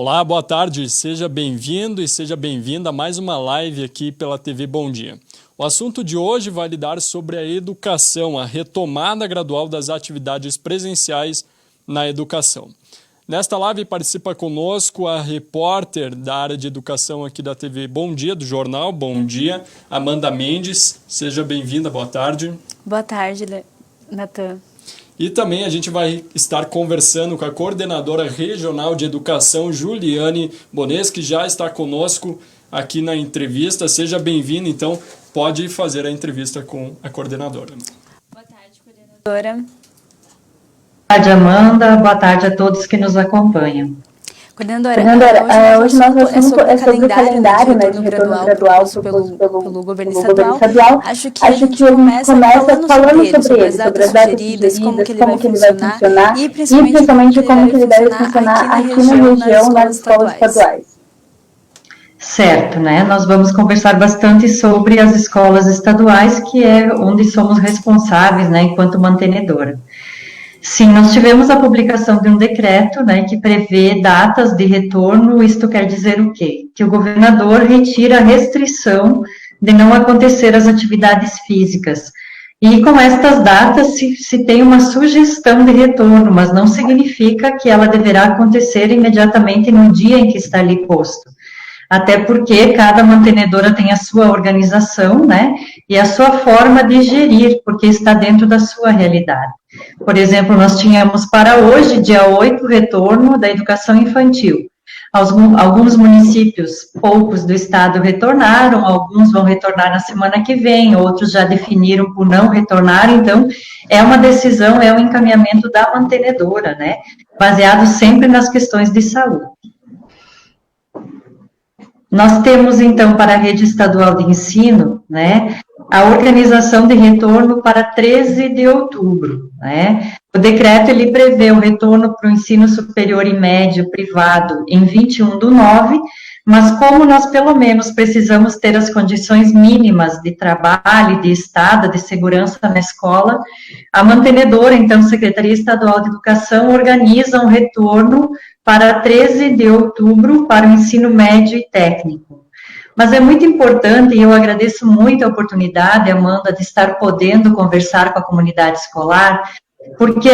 Olá, boa tarde, seja bem-vindo e seja bem-vinda a mais uma live aqui pela TV Bom Dia. O assunto de hoje vai lidar sobre a educação, a retomada gradual das atividades presenciais na educação. Nesta live participa conosco a repórter da área de educação aqui da TV Bom Dia, do jornal Bom Dia, Amanda Mendes. Seja bem-vinda, boa tarde. Boa tarde, Natan. E também a gente vai estar conversando com a coordenadora regional de educação, Juliane Bones, que já está conosco aqui na entrevista. Seja bem-vinda, então pode fazer a entrevista com a coordenadora. Boa tarde, coordenadora. Boa tarde, Amanda. Boa tarde a todos que nos acompanham. Coordenadora, hoje nosso assunto é sobre o calendário, né, de retorno gradual pelo governo estadual. Acho que a gente começa falando sobre ele, sobre as datas sugeridas, como que ele vai funcionar e principalmente como que ele deve funcionar aqui na região, nas escolas estaduais. Certo, né? Nós vamos conversar bastante sobre as escolas estaduais, que é onde somos responsáveis, né, enquanto mantenedora. Sim, nós tivemos a publicação de um decreto, né, que prevê datas de retorno. Isto quer dizer o quê? Que o governador retira a restrição de não acontecer as atividades físicas. E com estas datas se tem uma sugestão de retorno, mas não significa que ela deverá acontecer imediatamente no dia em que está ali posto. Até porque cada mantenedora tem a sua organização, né, e a sua forma de gerir, porque está dentro da sua realidade. Por exemplo, nós tínhamos para hoje, dia 8, o retorno da educação infantil. Alguns municípios, poucos do estado, retornaram, alguns vão retornar na semana que vem, outros já definiram por não retornar. Então, é uma decisão, é um encaminhamento da mantenedora, né, baseado sempre nas questões de saúde. Nós temos, então, para a rede estadual de ensino, né, a organização de retorno para 13 de outubro, né. O decreto, ele prevê o retorno para o ensino superior e médio privado em 21/9, mas como nós, pelo menos, precisamos ter as condições mínimas de trabalho, de estada, de segurança na escola, a mantenedora, então, Secretaria Estadual de Educação, organiza um retorno para 13 de outubro para o ensino médio e técnico. Mas é muito importante, e eu agradeço muito a oportunidade, Amanda, de estar podendo conversar com a comunidade escolar, porque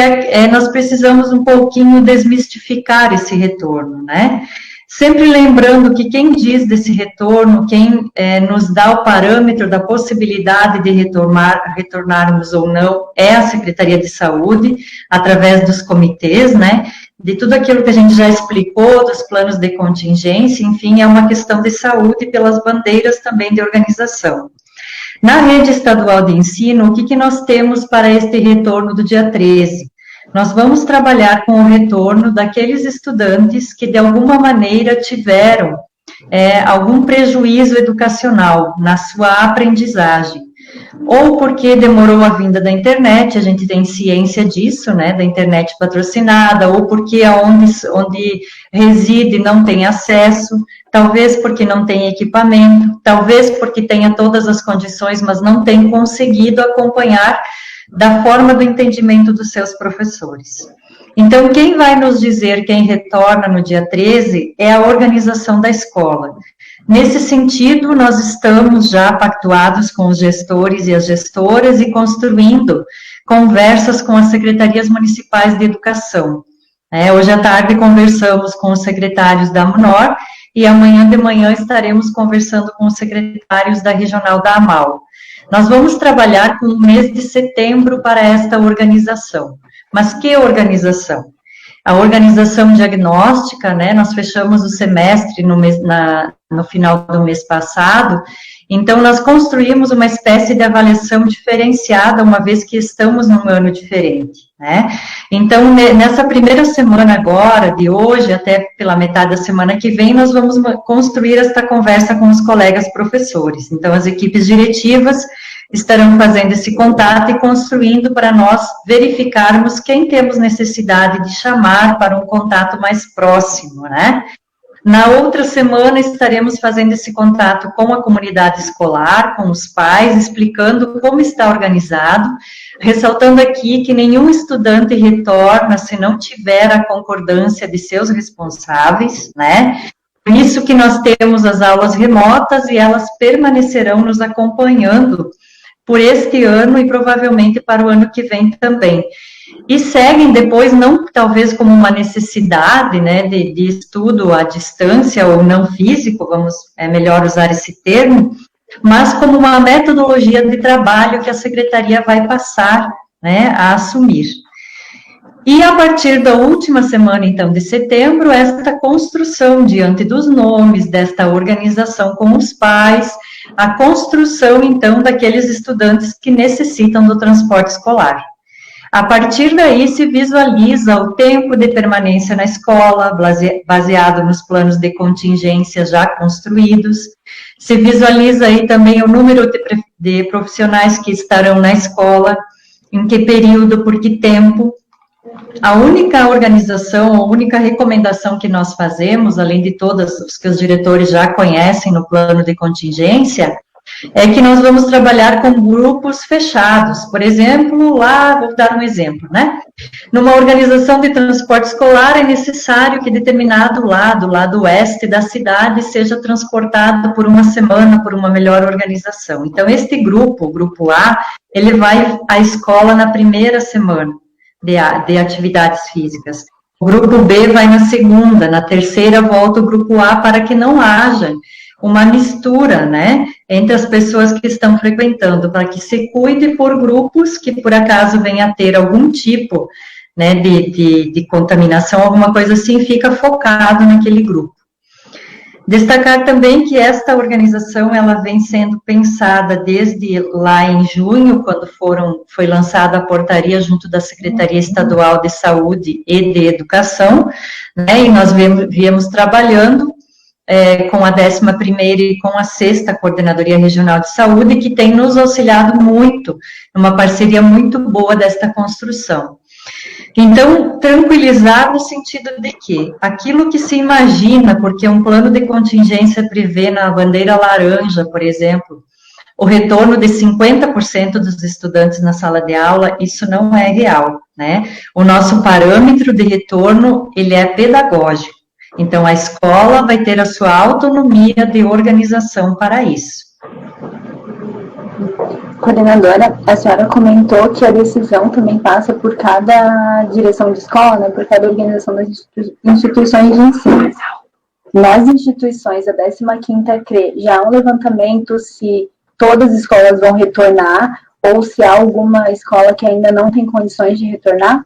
nós precisamos um pouquinho desmistificar esse retorno, né? Sempre lembrando que quem diz desse retorno, quem nos dá o parâmetro da possibilidade de retornarmos ou não, é a Secretaria de Saúde, através dos comitês, né? De tudo aquilo que a gente já explicou, dos planos de contingência, enfim, é uma questão de saúde pelas bandeiras também de organização. Na rede estadual de ensino, o que nós temos para este retorno do dia 13? Nós vamos trabalhar com o retorno daqueles estudantes que, de alguma maneira, tiveram algum prejuízo educacional na sua aprendizagem, ou porque demorou a vinda da internet, a gente tem ciência disso, né, da internet patrocinada, ou porque onde reside não tem acesso, talvez porque não tem equipamento, talvez porque tenha todas as condições, mas não tem conseguido acompanhar da forma do entendimento dos seus professores. Então, quem vai nos dizer quem retorna no dia 13 é a organização da escola. Nesse sentido, nós estamos já pactuados com os gestores e as gestoras e construindo conversas com as secretarias municipais de educação. Hoje à tarde conversamos com os secretários da MNOR e amanhã de manhã estaremos conversando com os secretários da regional da AMAL. Nós vamos trabalhar com o mês de setembro para esta organização. Mas que organização? A organização diagnóstica, né, nós fechamos o semestre no final do mês passado, então nós construímos uma espécie de avaliação diferenciada, uma vez que estamos num ano diferente, né. Então, nessa primeira semana agora, de hoje até pela metade da semana que vem, nós vamos construir esta conversa com os colegas professores. Então, as equipes diretivas estarão fazendo esse contato e construindo para nós verificarmos quem temos necessidade de chamar para um contato mais próximo, né? Na outra semana, estaremos fazendo esse contato com a comunidade escolar, com os pais, explicando como está organizado, ressaltando aqui que nenhum estudante retorna se não tiver a concordância de seus responsáveis, né? Por isso que nós temos as aulas remotas e elas permanecerão nos acompanhando por este ano e provavelmente para o ano que vem também. E seguem depois, não talvez como uma necessidade, né, de estudo à distância ou não físico, é melhor usar esse termo, mas como uma metodologia de trabalho que a secretaria vai passar, né, a assumir. E a partir da última semana, então, de setembro, esta construção diante dos nomes, desta organização com os pais, a construção, então, daqueles estudantes que necessitam do transporte escolar. A partir daí, se visualiza o tempo de permanência na escola, baseado nos planos de contingência já construídos, se visualiza aí também o número de profissionais que estarão na escola, em que período, por que tempo. A única organização, a única recomendação que nós fazemos, além de todas os que os diretores já conhecem no plano de contingência, é que nós vamos trabalhar com grupos fechados. Por exemplo, lá, vou dar um exemplo, né? Numa organização de transporte escolar, é necessário que determinado lado oeste da cidade, seja transportado por uma semana, por uma melhor organização. Então, este grupo, o grupo A, ele vai à escola na primeira semana de atividades físicas. O grupo B vai na segunda, na terceira volta o grupo A, para que não haja uma mistura, né, entre as pessoas que estão frequentando, para que se cuide por grupos que, por acaso, venha a ter algum tipo, né, de contaminação, alguma coisa assim, fica focado naquele grupo. Destacar também que esta organização, ela vem sendo pensada desde lá em junho, quando foi lançada a portaria junto da Secretaria Estadual de Saúde e de Educação, né, e nós viemos trabalhando com a 11ª e com a 6ª Coordenadoria Regional de Saúde, que tem nos auxiliado muito, numa parceria muito boa desta construção. Então, tranquilizar no sentido de que aquilo que se imagina, porque um plano de contingência prevê na bandeira laranja, por exemplo, o retorno de 50% dos estudantes na sala de aula, isso não é real, né? O nosso parâmetro de retorno, ele é pedagógico. Então, a escola vai ter a sua autonomia de organização para isso. Coordenadora, a senhora comentou que a decisão também passa por cada direção de escola, né, por cada organização das instituições de ensino. Nas instituições, a 15ª CRE, já há um levantamento se todas as escolas vão retornar ou se há alguma escola que ainda não tem condições de retornar?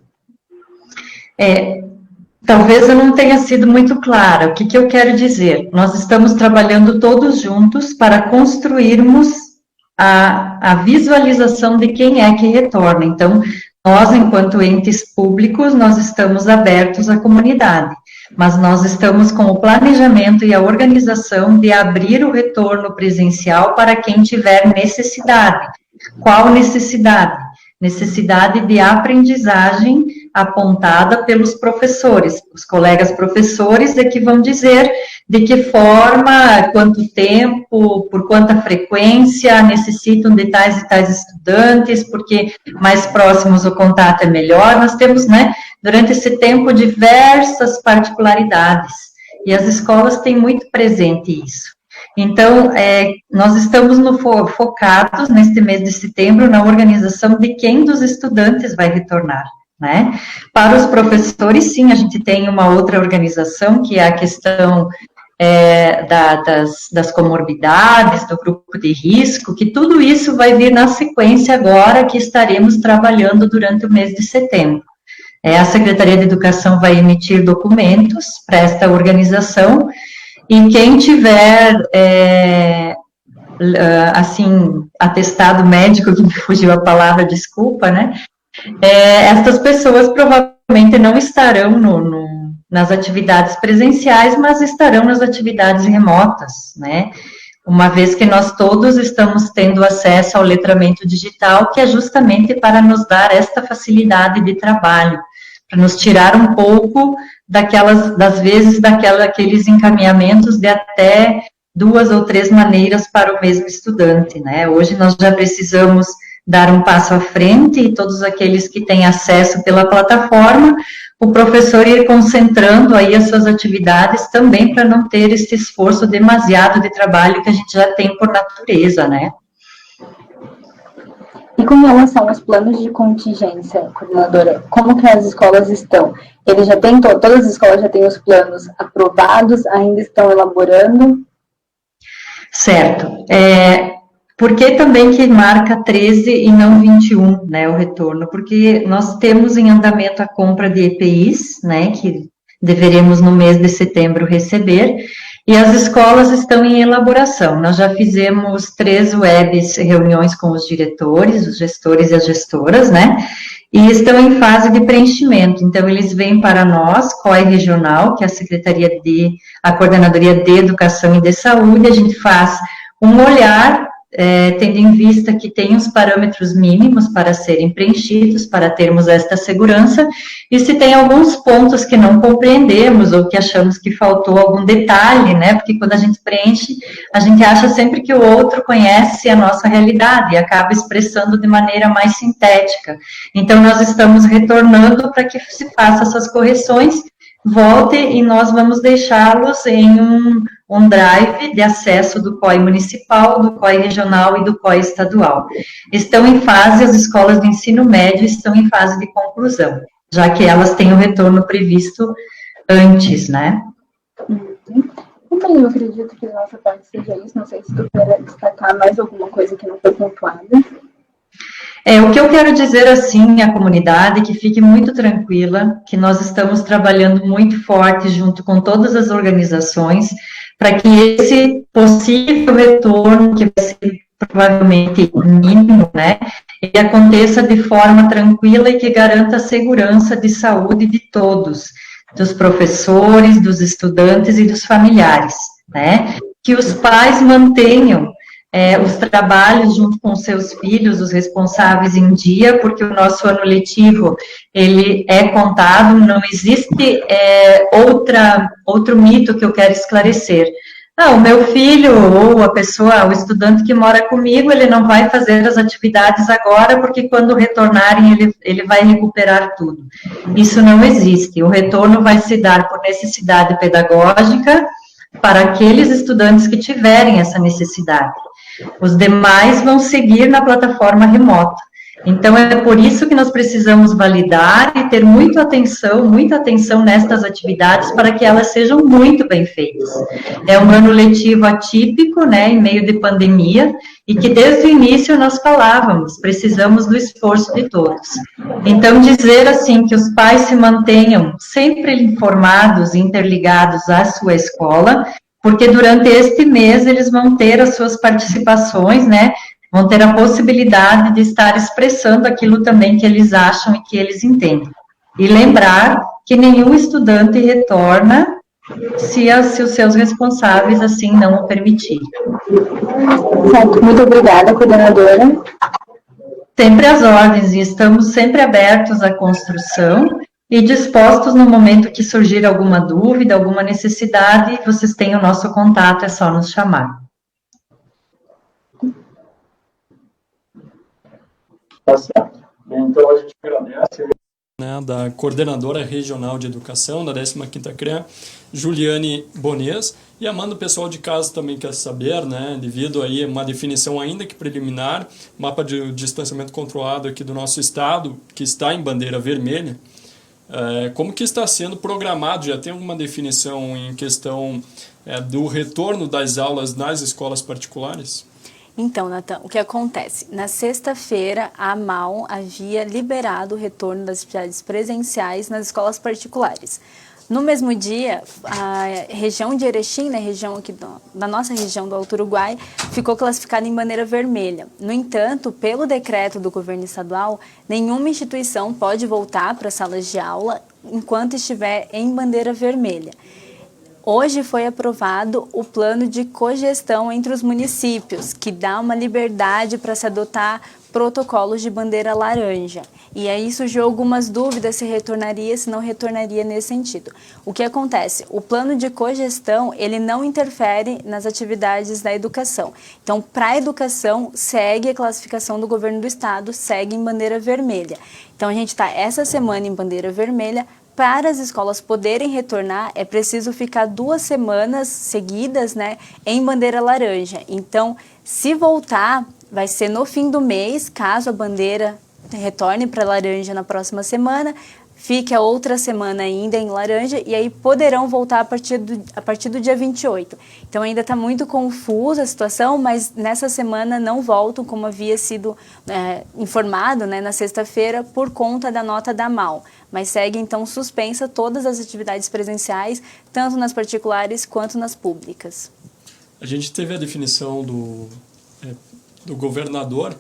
Talvez eu não tenha sido muito clara. O que eu quero dizer? Nós estamos trabalhando todos juntos para construirmos a visualização de quem é que retorna. Então, nós, enquanto entes públicos, nós estamos abertos à comunidade, mas nós estamos com o planejamento e a organização de abrir o retorno presencial para quem tiver necessidade. Qual necessidade? Necessidade de aprendizagem apontada pelos professores. Os colegas professores é que vão dizer de que forma, quanto tempo, por quanta frequência necessitam de tais e tais estudantes, porque mais próximos o contato é melhor. Nós temos, né, durante esse tempo, diversas particularidades, e as escolas têm muito presente isso. Então, nós estamos focados, neste mês de setembro, na organização de quem dos estudantes vai retornar, né? Para os professores, sim, a gente tem uma outra organização, que é a questão das comorbidades, do grupo de risco, que tudo isso vai vir na sequência agora que estaremos trabalhando durante o mês de setembro. A Secretaria de Educação vai emitir documentos para esta organização, e quem tiver, assim, atestado médico, que me fugiu a palavra, desculpa, né? Estas pessoas provavelmente não estarão nas atividades presenciais, mas estarão nas atividades remotas, né? Uma vez que nós todos estamos tendo acesso ao letramento digital, que é justamente para nos dar esta facilidade de trabalho, para nos tirar um pouco daqueles encaminhamentos de até 2 ou 3 maneiras para o mesmo estudante, né? Hoje nós já precisamos dar um passo à frente e todos aqueles que têm acesso pela plataforma, o professor ir concentrando aí as suas atividades também para não ter esse esforço demasiado de trabalho que a gente já tem por natureza, né? E com relação aos planos de contingência, coordenadora, como que as escolas estão? Eles já têm, todas as escolas já têm os planos aprovados, ainda estão elaborando? Certo. Por que também que marca 13 e não 21, né, o retorno? Porque nós temos em andamento a compra de EPIs, né, que deveremos no mês de setembro receber, e as escolas estão em elaboração. Nós já fizemos 3 webs, reuniões com os diretores, os gestores e as gestoras, né, e estão em fase de preenchimento. Então, eles vêm para nós, COE Regional, que é a Coordenadoria de Educação e de Saúde, a gente faz um olhar, tendo em vista que tem os parâmetros mínimos para serem preenchidos, para termos esta segurança, e se tem alguns pontos que não compreendemos, ou que achamos que faltou algum detalhe, né, porque quando a gente preenche, a gente acha sempre que o outro conhece a nossa realidade, e acaba expressando de maneira mais sintética. Então, nós estamos retornando para que se faça essas correções, volte e nós vamos deixá-los em um drive de acesso do COE municipal, do COE regional e do COE estadual. Estão em fase, as escolas de ensino médio estão em fase de conclusão, já que elas têm o retorno previsto antes, né? Bem, eu acredito que da nossa parte seja isso, não sei se tu quer destacar mais alguma coisa que não foi pontuada. O que eu quero dizer, assim, à comunidade, que fique muito tranquila, que nós estamos trabalhando muito forte junto com todas as organizações, para que esse possível retorno, que vai ser provavelmente mínimo, né, ele aconteça de forma tranquila e que garanta a segurança de saúde de todos, dos professores, dos estudantes e dos familiares, né, que os pais mantenham os trabalhos junto com seus filhos, os responsáveis em dia, porque o nosso ano letivo, ele é contado, não existe outro mito que eu quero esclarecer. O meu filho, ou a pessoa, o estudante que mora comigo, ele não vai fazer as atividades agora, porque quando retornarem, ele vai recuperar tudo. Isso não existe. O retorno vai se dar por necessidade pedagógica para aqueles estudantes que tiverem essa necessidade. Os demais vão seguir na plataforma remota. Então, é por isso que nós precisamos validar e ter muita atenção nestas atividades para que elas sejam muito bem feitas. É um ano letivo atípico, né, em meio de pandemia, e que desde o início nós falávamos, precisamos do esforço de todos. Então, dizer assim, que os pais se mantenham sempre informados e interligados à sua escola, porque durante este mês eles vão ter as suas participações, né, vão ter a possibilidade de estar expressando aquilo também que eles acham e que eles entendem. E lembrar que nenhum estudante retorna se os seus responsáveis assim não o permitirem. Certo, muito obrigada, coordenadora. Sempre às ordens, e estamos sempre abertos à construção e dispostos no momento que surgir alguma dúvida, alguma necessidade, vocês têm o nosso contato, é só nos chamar. Tá certo. Bem, então a gente agradece. Da Coordenadora Regional de Educação, da 15ª CREA, Juliane Bonês, e a Amanda, o pessoal de casa também quer saber, né, devido aí a uma definição ainda que preliminar, mapa de distanciamento controlado aqui do nosso estado, que está em bandeira vermelha, como que está sendo programado? Já tem alguma definição em questão do retorno das aulas nas escolas particulares? Então, Natan, o que acontece? Na sexta-feira, a AMAL havia liberado o retorno das atividades presenciais nas escolas particulares. No mesmo dia, a região de Erechim, né, região aqui da nossa região do Alto Uruguai, ficou classificada em bandeira vermelha. No entanto, pelo decreto do governo estadual, nenhuma instituição pode voltar para salas de aula enquanto estiver em bandeira vermelha. Hoje foi aprovado o plano de cogestão entre os municípios, que dá uma liberdade para se adotar protocolos de bandeira laranja. E aí surgiu algumas dúvidas se retornaria, se não retornaria nesse sentido. O que acontece? O plano de cogestão, ele não interfere nas atividades da educação. Então, para a educação, segue a classificação do governo do estado, segue em bandeira vermelha. Então, a gente está essa semana em bandeira vermelha. Para as escolas poderem retornar, é preciso ficar 2 semanas seguidas, né, em bandeira laranja. Então, se voltar, vai ser no fim do mês, caso a bandeira retorne para laranja na próxima semana, fique a outra semana ainda em laranja e aí poderão voltar a partir do dia 28. Então ainda está muito confusa a situação, mas nessa semana não voltam, como havia sido informado, né, na sexta-feira, por conta da nota da MAU. Mas segue então suspensa todas as atividades presenciais, tanto nas particulares quanto nas públicas. A gente teve a definição do governador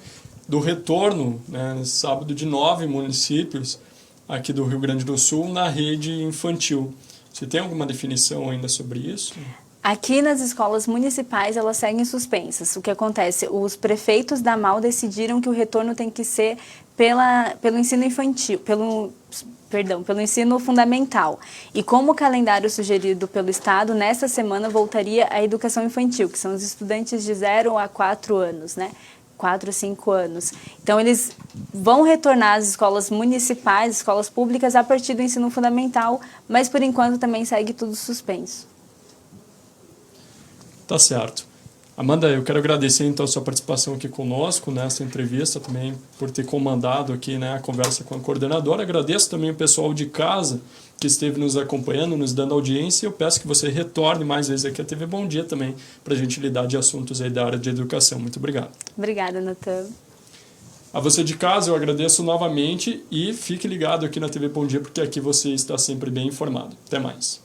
do retorno, né, nesse sábado, de 9 municípios aqui do Rio Grande do Sul na rede infantil. Você tem alguma definição ainda sobre isso? Aqui nas escolas municipais elas seguem suspensas. O que acontece? Os prefeitos da MAU decidiram que o retorno tem que ser pelo ensino infantil, pelo ensino fundamental. E como o calendário sugerido pelo Estado, nesta semana voltaria a educação infantil, que são os estudantes de 0 a 4 anos, né? 4 a 5 anos. Então, eles vão retornar às escolas municipais, escolas públicas, a partir do ensino fundamental, mas, por enquanto, também segue tudo suspenso. Tá certo. Amanda, eu quero agradecer, então, a sua participação aqui conosco nessa entrevista, também por ter comandado aqui, né, a conversa com a coordenadora. Agradeço também o pessoal de casa que esteve nos acompanhando, nos dando audiência. Eu peço que você retorne mais vezes aqui à TV Bom Dia também, para a gente lidar de assuntos aí da área de educação. Muito obrigado. Obrigada, Natan. A você de casa, eu agradeço novamente e fique ligado aqui na TV Bom Dia, porque aqui você está sempre bem informado. Até mais.